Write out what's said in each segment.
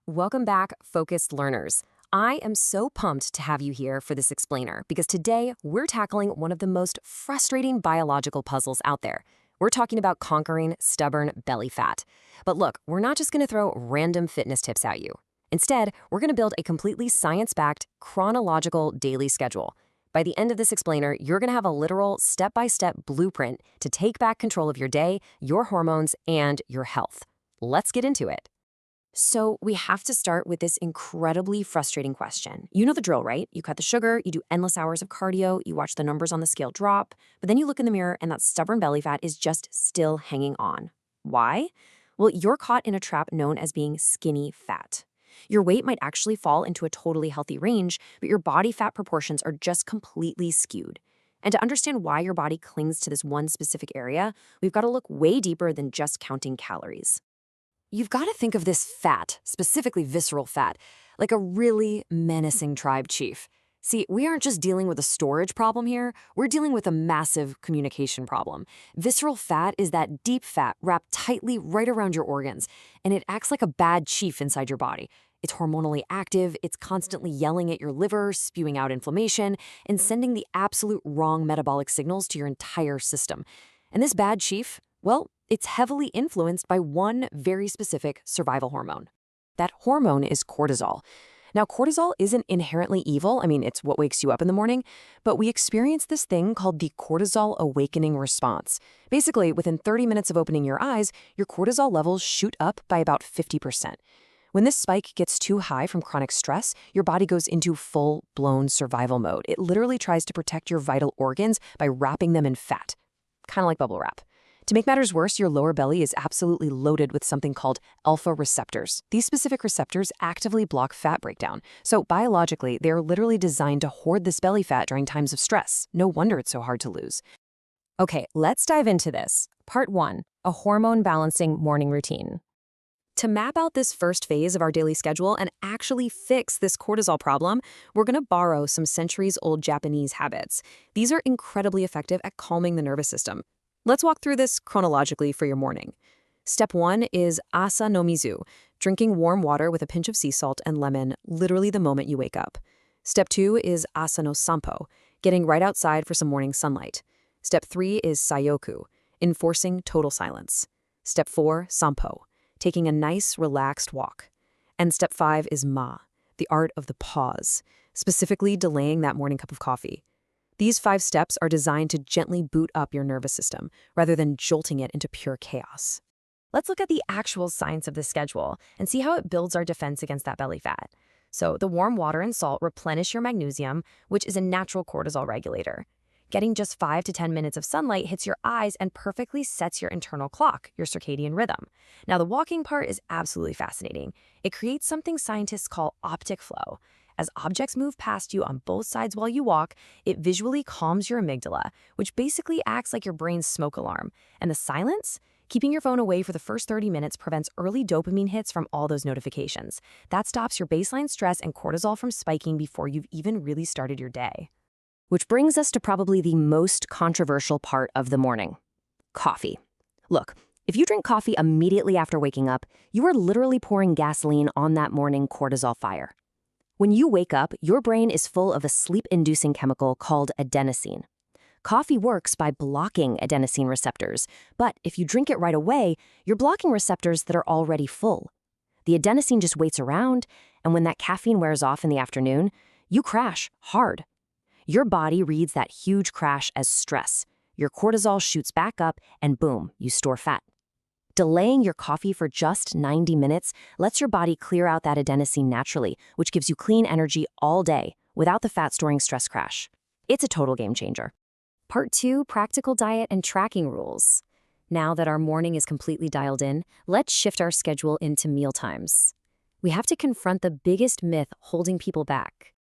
Welcome back, focused learners. I am so pumped to have you here for this explainer because today we're tackling one of the most frustrating biological puzzles out there. We're talking about conquering stubborn belly fat. But look, we're not just going to throw random fitness tips at you. Instead, we're going to build a completely science-backed, chronological daily schedule. By the end of this explainer, you're going to have a literal step-by-step blueprint to take back control of your day, your hormones, and your health. Let's get into it. So we have to start with this incredibly frustrating question. You know the drill, right? You cut the sugar, you do endless hours of cardio, you watch the numbers on the scale drop, but then you look in the mirror and that stubborn belly fat is just still hanging on. Why? Well, you're caught in a trap known as being skinny fat. Your weight might actually fall into a totally healthy range, but your body fat proportions are just completely skewed. And to understand why your body clings to this one specific area, we've got to look way deeper than just counting calories. You've got to think of this fat, specifically visceral fat, like a really menacing tribe chief. See, we aren't just dealing with a storage problem here, we're dealing with a massive communication problem. Visceral fat is that deep fat wrapped tightly right around your organs, and it acts like a bad chief inside your body. It's hormonally active, it's constantly yelling at your liver, spewing out inflammation, and sending the absolute wrong metabolic signals to your entire system. And this bad chief, well, it's heavily influenced by one very specific survival hormone. That hormone is cortisol. Now, cortisol isn't inherently evil. I mean, it's what wakes you up in the morning, but we experience this thing called the cortisol awakening response. Basically, within 30 minutes of opening your eyes, your cortisol levels shoot up by about 50%. When this spike gets too high from chronic stress, your body goes into full-blown survival mode. It literally tries to protect your vital organs by wrapping them in fat, kind of like bubble wrap. To make matters worse, your lower belly is absolutely loaded with something called alpha receptors. These specific receptors actively block fat breakdown. So biologically, they're literally designed to hoard this belly fat during times of stress. No wonder it's so hard to lose. Okay, let's dive into this. Part 1, a hormone balancing morning routine. To map out this first phase of our daily schedule and actually fix this cortisol problem, we're going to borrow some centuries-old Japanese habits. These are incredibly effective at calming the nervous system. Let's walk through this chronologically for your morning. Step 1 is asa no mizu, drinking warm water with a pinch of sea salt and lemon literally the moment you wake up. Step 2 is asa no sanpo, getting right outside for some morning sunlight. Step 3 is sayoku, enforcing total silence. Step 4, sampo, taking a nice, relaxed walk. And step 5 is ma, the art of the pause, specifically delaying that morning cup of coffee. These 5 steps are designed to gently boot up your nervous system, rather than jolting it into pure chaos. Let's look at the actual science of this schedule and see how it builds our defense against that belly fat. So the warm water and salt replenish your magnesium, which is a natural cortisol regulator. Getting just 5 to 10 minutes of sunlight hits your eyes and perfectly sets your internal clock, your circadian rhythm. Now, the walking part is absolutely fascinating. It creates something scientists call optic flow. As objects move past you on both sides while you walk, it visually calms your amygdala, which basically acts like your brain's smoke alarm. And the silence? Keeping your phone away for the first 30 minutes prevents early dopamine hits from all those notifications. That stops your baseline stress and cortisol from spiking before you've even really started your day. Which brings us to probably the most controversial part of the morning: coffee. Look, if you drink coffee immediately after waking up, you are literally pouring gasoline on that morning cortisol fire. When you wake up, your brain is full of a sleep-inducing chemical called adenosine. Coffee works by blocking adenosine receptors, but if you drink it right away, you're blocking receptors that are already full. The adenosine just waits around, and when that caffeine wears off in the afternoon, you crash hard. Your body reads that huge crash as stress. Your cortisol shoots back up, and boom, you store fat. Delaying your coffee for just 90 minutes lets your body clear out that adenosine naturally, which gives you clean energy all day without the fat-storing stress crash. It's a total game changer. Part 2, practical diet and tracking rules. Now that our morning is completely dialed in, let's shift our schedule into mealtimes. We have to confront the biggest myth holding people back.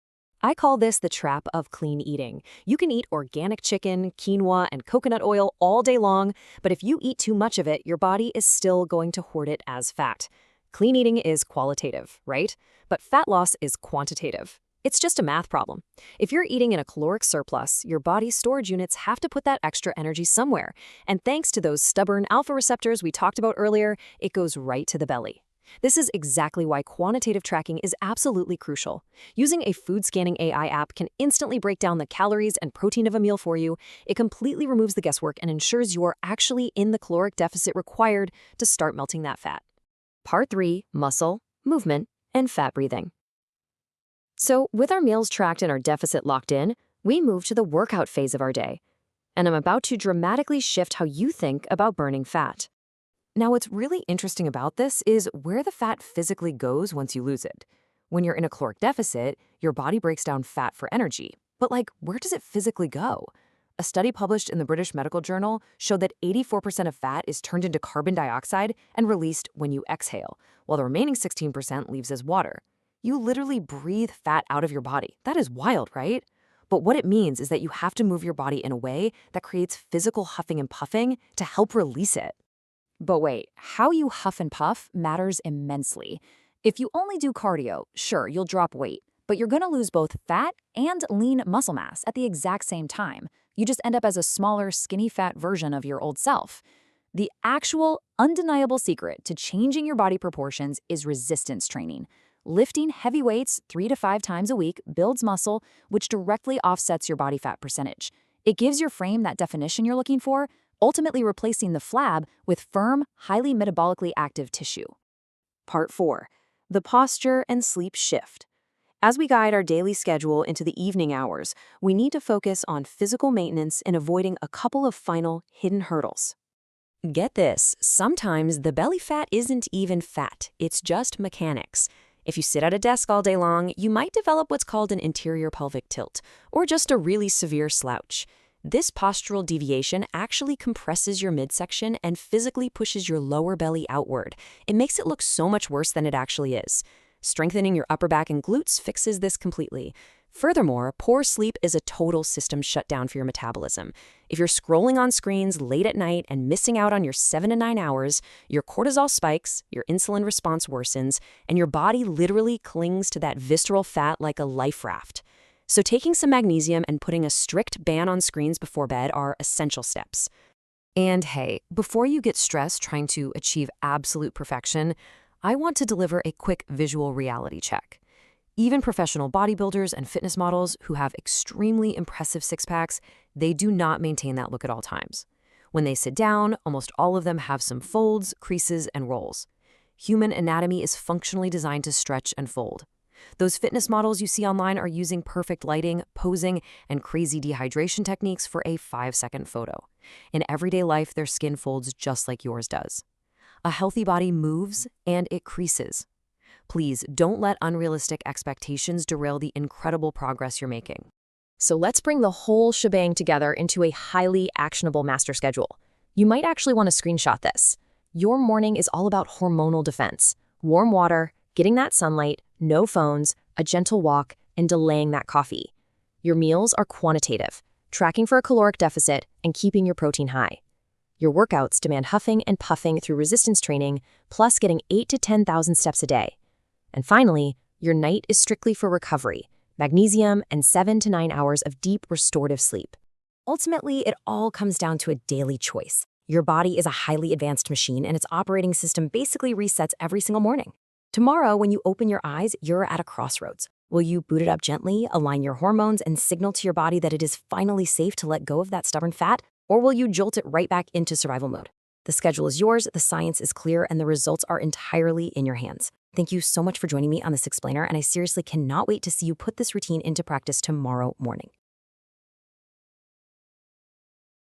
I call this the trap of clean eating. You can eat organic chicken, quinoa, and coconut oil all day long, but if you eat too much of it, your body is still going to hoard it as fat. Clean eating is qualitative, right? But fat loss is quantitative. It's just a math problem. If you're eating in a caloric surplus, your body's storage units have to put that extra energy somewhere. And thanks to those stubborn alpha receptors we talked about earlier, it goes right to the belly. This is exactly why quantitative tracking is absolutely crucial. Using a food scanning AI app can instantly break down the calories and protein of a meal for you. It completely removes the guesswork and ensures you're actually in the caloric deficit required to start melting that fat. Part 3, muscle, movement, and fat breathing. So, with our meals tracked and our deficit locked in, we move to the workout phase of our day. And I'm about to dramatically shift how you think about burning fat. Now, what's really interesting about this is where the fat physically goes once you lose it. When you're in a caloric deficit, your body breaks down fat for energy. But where does it physically go? A study published in the British Medical Journal showed that 84% of fat is turned into carbon dioxide and released when you exhale, while the remaining 16% leaves as water. You literally breathe fat out of your body. That is wild, right? But what it means is that you have to move your body in a way that creates physical huffing and puffing to help release it. But wait, how you huff and puff matters immensely. If you only do cardio, sure, you'll drop weight, but you're gonna lose both fat and lean muscle mass at the exact same time. You just end up as a smaller, skinny fat version of your old self. The actual, undeniable secret to changing your body proportions is resistance training. Lifting heavy weights 3 to 5 times a week builds muscle, which directly offsets your body fat percentage. It gives your frame that definition you're looking for, ultimately replacing the flab with firm, highly metabolically active tissue. Part 4. The posture and sleep shift. As we guide our daily schedule into the evening hours, we need to focus on physical maintenance and avoiding a couple of final hidden hurdles. Get this, sometimes the belly fat isn't even fat, it's just mechanics. If you sit at a desk all day long, you might develop what's called an anterior pelvic tilt, or just a really severe slouch. This postural deviation actually compresses your midsection and physically pushes your lower belly outward. It makes it look so much worse than it actually is. Strengthening your upper back and glutes fixes this completely. Furthermore, poor sleep is a total system shutdown for your metabolism. If you're scrolling on screens late at night and missing out on your 7 to 9 hours, your cortisol spikes, your insulin response worsens, and your body literally clings to that visceral fat like a life raft. So taking some magnesium and putting a strict ban on screens before bed are essential steps. And hey, before you get stressed trying to achieve absolute perfection, I want to deliver a quick visual reality check. Even professional bodybuilders and fitness models who have extremely impressive six-packs, they do not maintain that look at all times. When they sit down, almost all of them have some folds, creases, and rolls. Human anatomy is functionally designed to stretch and fold. Those fitness models you see online are using perfect lighting, posing, and crazy dehydration techniques for a 5-second photo. In everyday life, their skin folds just like yours does. A healthy body moves and it creases. Please don't let unrealistic expectations derail the incredible progress you're making. So let's bring the whole shebang together into a highly actionable master schedule. You might actually want to screenshot this. Your morning is all about hormonal defense. Warm water, getting that sunlight, no phones, a gentle walk, and delaying that coffee. Your meals are quantitative, tracking for a caloric deficit and keeping your protein high. Your workouts demand huffing and puffing through resistance training, plus getting 8 to 10,000 steps a day. And finally, your night is strictly for recovery, magnesium, and 7 to 9 hours of deep restorative sleep. Ultimately, it all comes down to a daily choice. Your body is a highly advanced machine, and its operating system basically resets every single morning. Tomorrow, when you open your eyes, you're at a crossroads. Will you boot it up gently, align your hormones, and signal to your body that it is finally safe to let go of that stubborn fat? Or will you jolt it right back into survival mode? The schedule is yours, the science is clear, and the results are entirely in your hands. Thank you so much for joining me on this explainer, and I seriously cannot wait to see you put this routine into practice tomorrow morning.